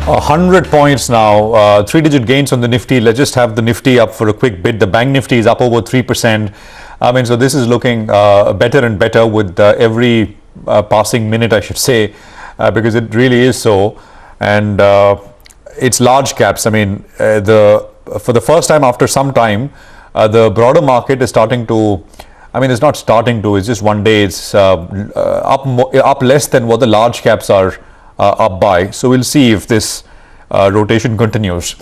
100 points now, three-digit gains on the Nifty. Let's just have the Nifty up for a quick bid. The Bank Nifty is up over 3%. I mean, so this is looking better and better with every passing minute, I should say, because it really is so. And it's large caps. I mean, for the first time after some time, the broader market is starting to, I mean, it's not starting to, it's just one day it's up less than what the large caps are up by. So we'll see if this rotation continues.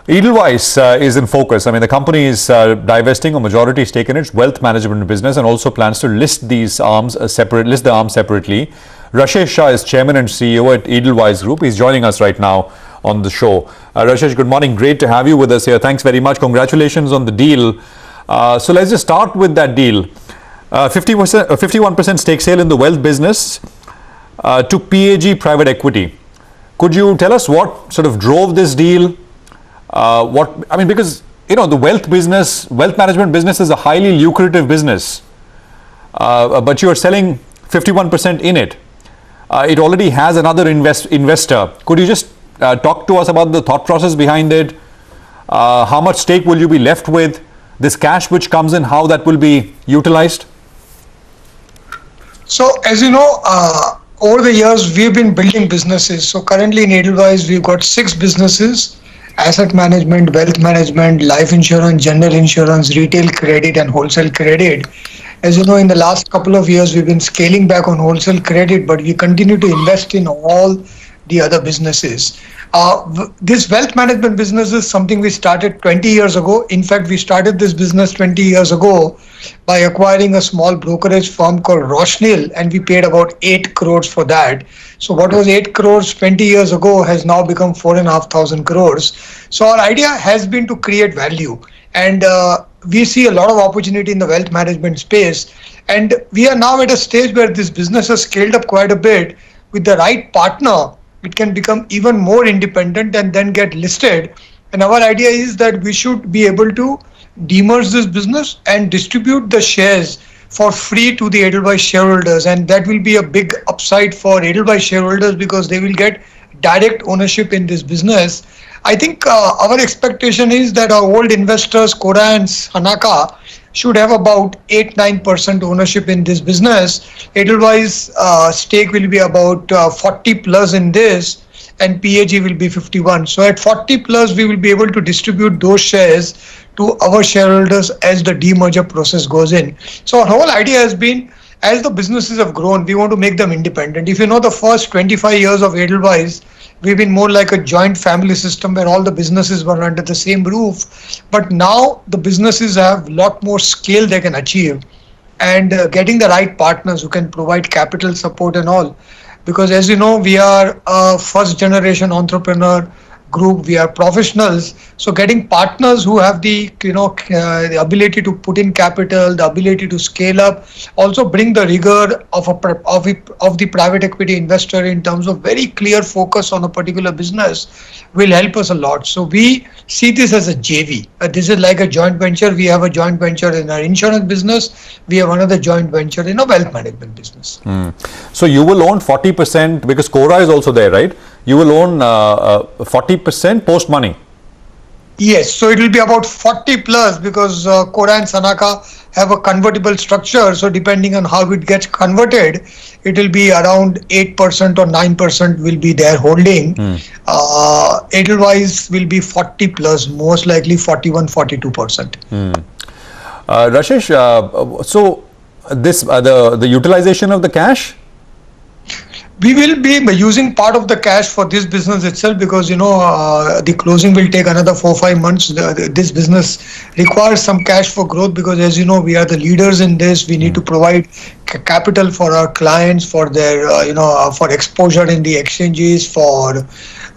Edelweiss is in focus. I mean, the company is divesting a majority stake in its wealth management business and also plans to list these arms list the arms separately. Rashesh Shah is chairman and CEO at Edelweiss Group. He's joining us right now on the show. Rashesh, good morning. Great to have you with us here. Thanks very much. Congratulations on the deal. So let's just start with that deal. 51% stake sale in the wealth business to PAG Private Equity. Could you tell us what sort of drove this deal? Because the wealth management business is a highly lucrative business, but you are selling 51% in it. It already has another investor. Could you just talk to us about the thought process behind it? How much stake will you be left with? This cash which comes in, how that will be utilized? So, as you know, over the years, we've been building businesses. So currently in Edelweiss, we've got 6 businesses: asset management, wealth management, life insurance, general insurance, retail credit, and wholesale credit. As you know, in the last couple of years, we've been scaling back on wholesale credit, but we continue to invest in all the other businesses. This wealth management business is something we started 20 years ago. In fact, we started this business 20 years ago by acquiring a small brokerage firm called Rochdale, and we paid about 8 crores for that. So what was 8 crores 20 years ago has now become 4,500 crores. So our idea has been to create value, and we see a lot of opportunity in the wealth management space. And we are now at a stage where this business has scaled up quite a bit. With the right partner, it can become even more independent and then get listed. And our idea is that we should be able to demerge this business and distribute the shares for free to the Edelweiss shareholders. And that will be a big upside for Edelweiss shareholders because they will get direct ownership in this business. I think our expectation is that our old investors, Koda and Sanaka, should have about 8-9% ownership in this business. Edelweiss stake will be about 40 plus in this, and PAG will be 51. So at 40 plus, we will be able to distribute those shares to our shareholders as the demerger process goes in. So our whole idea has been, as the businesses have grown, we want to make them independent. If you know, the first 25 years of Edelweiss, we've been more like a joint family system where all the businesses were under the same roof. But now the businesses have a lot more scale they can achieve, and getting the right partners who can provide capital support and all. Because as you know, we are a first generation entrepreneur group, we are professionals. So getting partners who have the ability to put in capital, the ability to scale up, also bring the rigor of the private equity investor in terms of very clear focus on a particular business will help us a lot. So we see this as a JV. This is like a joint venture. We have a joint venture in our insurance business. We have another joint venture in a wealth management business. So you will own 40% because Cora is also there, right? You will own 40% post money. Yes, so it will be about 40 plus because Koda and Sanaka have a convertible structure. So depending on how it gets converted, it will be around 8% or 9% will be their holding. Edelweiss will be 40 plus, most likely 41-42%. Rashesh, so this the utilization of the cash? We will be using part of the cash for this business itself because, the closing will take another 4-5 months. This business requires some cash for growth because, as you know, we are the leaders in this. We need to provide capital for our clients, for their, for exposure in the exchanges, for,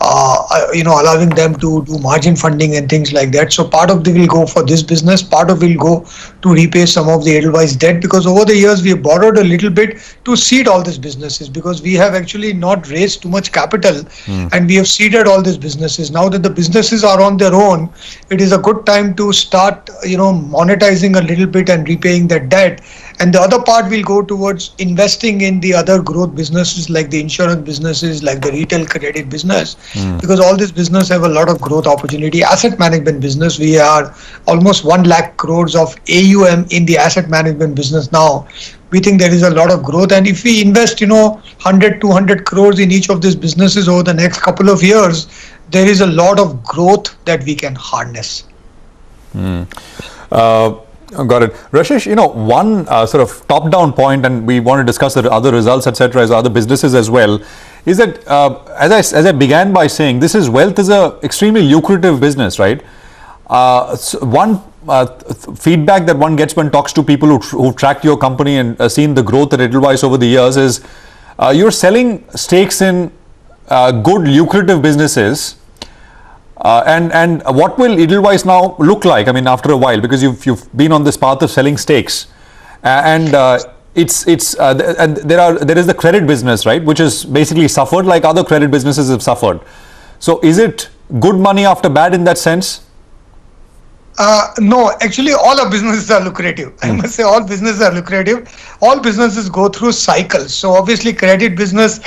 allowing them to do margin funding and things like that. So part of it will go for this business. Part of it will go to repay some of the Edelweiss debt because over the years we have borrowed a little bit to seed all these businesses because we have actually not raised too much capital and we have seeded all these businesses. Now that the businesses are on their own, it is a good time to start, monetizing a little bit and repaying that debt. and the other part will go towards investing in the other growth businesses like the insurance businesses, like the retail credit business, because all these business have a lot of growth opportunity. Asset management business, we are almost 1 lakh crores of AUM in the asset management business now. We think there is a lot of growth, and if we invest 100 200 crores in each of these businesses over the next couple of years, there is a lot of growth that we can harness. Got it. Rashesh, one sort of top-down point, and we want to discuss the other results, etc., as other businesses as well, is that as I began by saying, wealth is a extremely lucrative business, right? One feedback that one gets when talks to people who've tracked your company and seen the growth at Edelweiss over the years is you're selling stakes in good lucrative businesses. And what will Edelweiss now look like? I mean, after a while, because you've been on this path of selling stakes, and there is the credit business, right, which has basically suffered like other credit businesses have suffered. So, is it good money after bad in that sense? No, actually, all our businesses are lucrative. I must say, all businesses are lucrative. All businesses go through cycles. So, obviously, credit business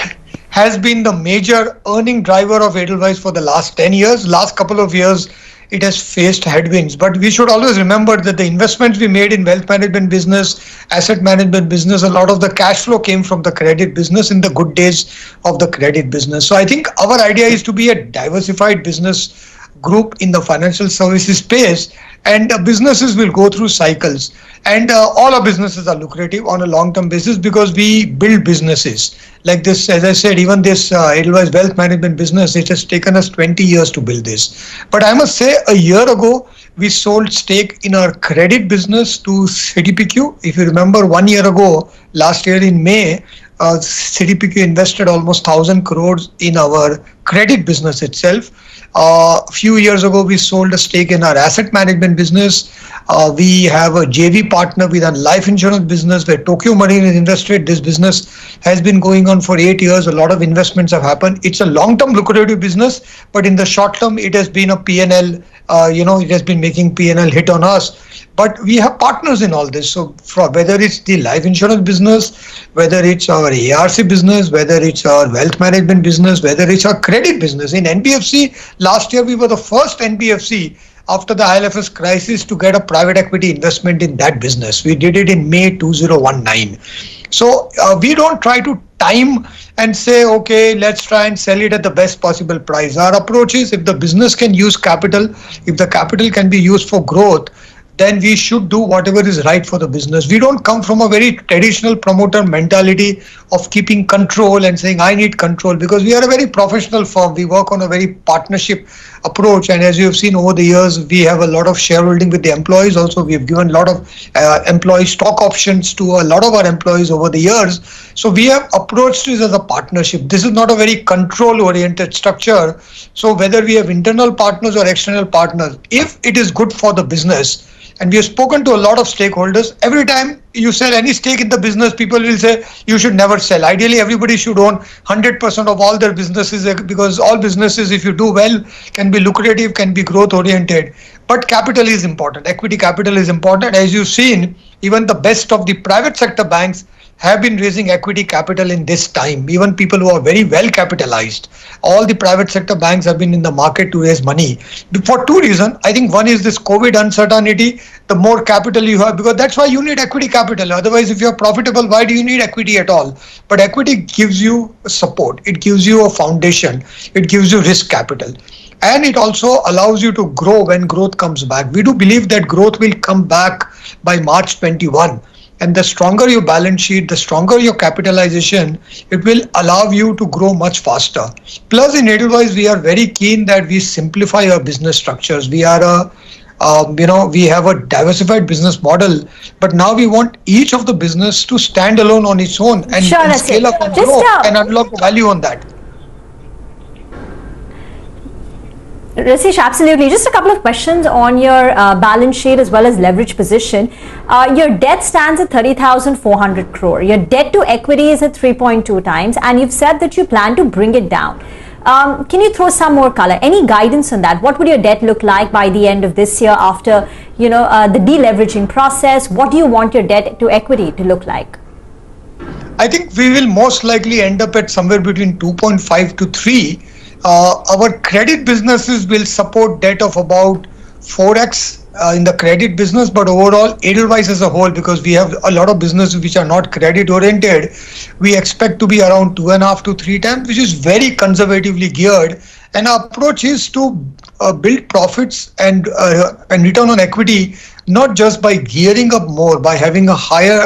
has been the major earning driver of Edelweiss for the last 10 years. Last couple of years, it has faced headwinds. But we should always remember that the investments we made in wealth management business, asset management business, a lot of the cash flow came from the credit business in the good days of the credit business. So, I think our idea is to be a diversified business group in the financial services space, and businesses will go through cycles, and all our businesses are lucrative on a long-term basis because we build businesses like this. As I said, even this Edelweiss wealth management business, it has taken us 20 years to build this. But I must say, a year ago we sold stake in our credit business to CDPQ. If you remember, 1 year ago, last year in May, CDPQ invested almost 1,000 crores in our credit business itself. A few years ago, we sold a stake in our asset management business. We have a JV partner with our life insurance business where Tokio Marine is invested. This business has been going on for 8 years. A lot of investments have happened. It's a long-term lucrative business, but in the short term, it has been a P&L, it has been making P&L hit on us. But we have partners in all this. So whether it's the life insurance business, whether it's our ARC business, whether it's our wealth management business, whether it's our credit business. In NBFC, last year we were the first NBFC after the IL&FS crisis to get a private equity investment in that business. We did it in May 2019. So we don't try to time and say, okay, let's try and sell it at the best possible price. Our approach is, if the business can use capital, if the capital can be used for growth, then we should do whatever is right for the business. We don't come from a very traditional promoter mentality of keeping control and saying, I need control, because we are a very professional firm. We work on a very partnership approach. And as you have seen over the years, we have a lot of shareholding with the employees. Also, we have given a lot of employee stock options to a lot of our employees over the years. So we have approached this as a partnership. This is not a very control-oriented structure. So whether we have internal partners or external partners, if it is good for the business, and we have spoken to a lot of stakeholders. Every time you sell any stake in the business, people will say you should never sell. Ideally, everybody should own 100% of all their businesses, because all businesses, if you do well, can be lucrative, can be growth oriented. But capital is important. Equity capital is important. As you've seen, even the best of the private sector banks have been raising equity capital in this time. Even people who are very well capitalized, all the private sector banks have been in the market to raise money for two reasons. I think one is this COVID uncertainty. The more capital you have, because that's why you need equity capital. Otherwise, if you're profitable, why do you need equity at all? But equity gives you support. It gives you a foundation. It gives you risk capital. And it also allows you to grow when growth comes back. We do believe that growth will come back by March 21. And the stronger your balance sheet, the stronger your capitalization, it will allow you to grow much faster. Plus, in Edelweiss, we are very keen that we simplify our business structures. We are we have a diversified business model, but now we want each of the business to stand alone on its own and scale up and grow and unlock value on that. Rashesh, absolutely. Just a couple of questions on your balance sheet as well as leverage position. Your debt stands at 30,400 crore. Your debt to equity is at 3.2 times, and you've said that you plan to bring it down. Can you throw some more color? Any guidance on that? What would your debt look like by the end of this year after the deleveraging process? What do you want your debt to equity to look like? I think we will most likely end up at somewhere between 2.5 to 3. Our credit businesses will support debt of about 4x in the credit business, but overall Edelweiss as a whole, because we have a lot of businesses which are not credit oriented, we expect to be around 2.5 to 3 times, which is very conservatively geared. And our approach is to build profits and return on equity, not just by gearing up more, by having a higher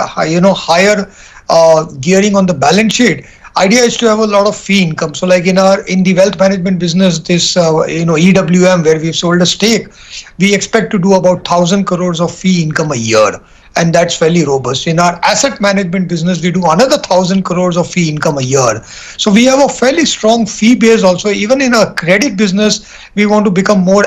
gearing on the balance sheet. Idea is to have a lot of fee income. So like in the wealth management business, this EWM, where we've sold a stake, we expect to do about 1,000 crores of fee income a year, and that's fairly robust. In our asset management business, we do another 1,000 crores of fee income a year. So we have a fairly strong fee base also. Even in our credit business, we want to become more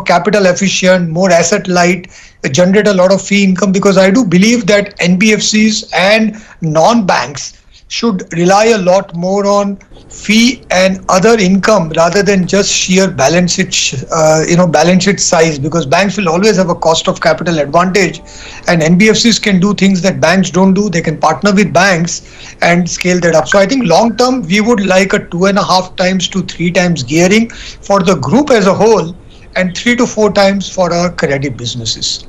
capital efficient, more asset light, generate a lot of fee income, because I do believe that NBFCs and non-banks should rely a lot more on fee and other income rather than just sheer balance sheet size, because banks will always have a cost of capital advantage, and NBFCs can do things that banks don't do. They can partner with banks and scale that up. So I think long term, we would like a 2.5 times to 3 times gearing for the group as a whole, and 3 to 4 times for our credit businesses.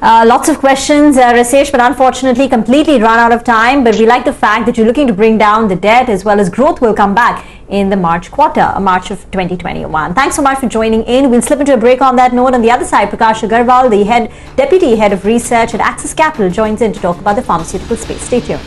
Lots of questions, Rasesh, but unfortunately completely run out of time. But we like the fact that you're looking to bring down the debt, as well as growth will come back in the March quarter, March of 2021. Thanks so much for joining in. We'll slip into a break on that note. On the other side, Prakash Agarwal, the Deputy Head of Research at Axis Capital, joins in to talk about the pharmaceutical space. Stay tuned.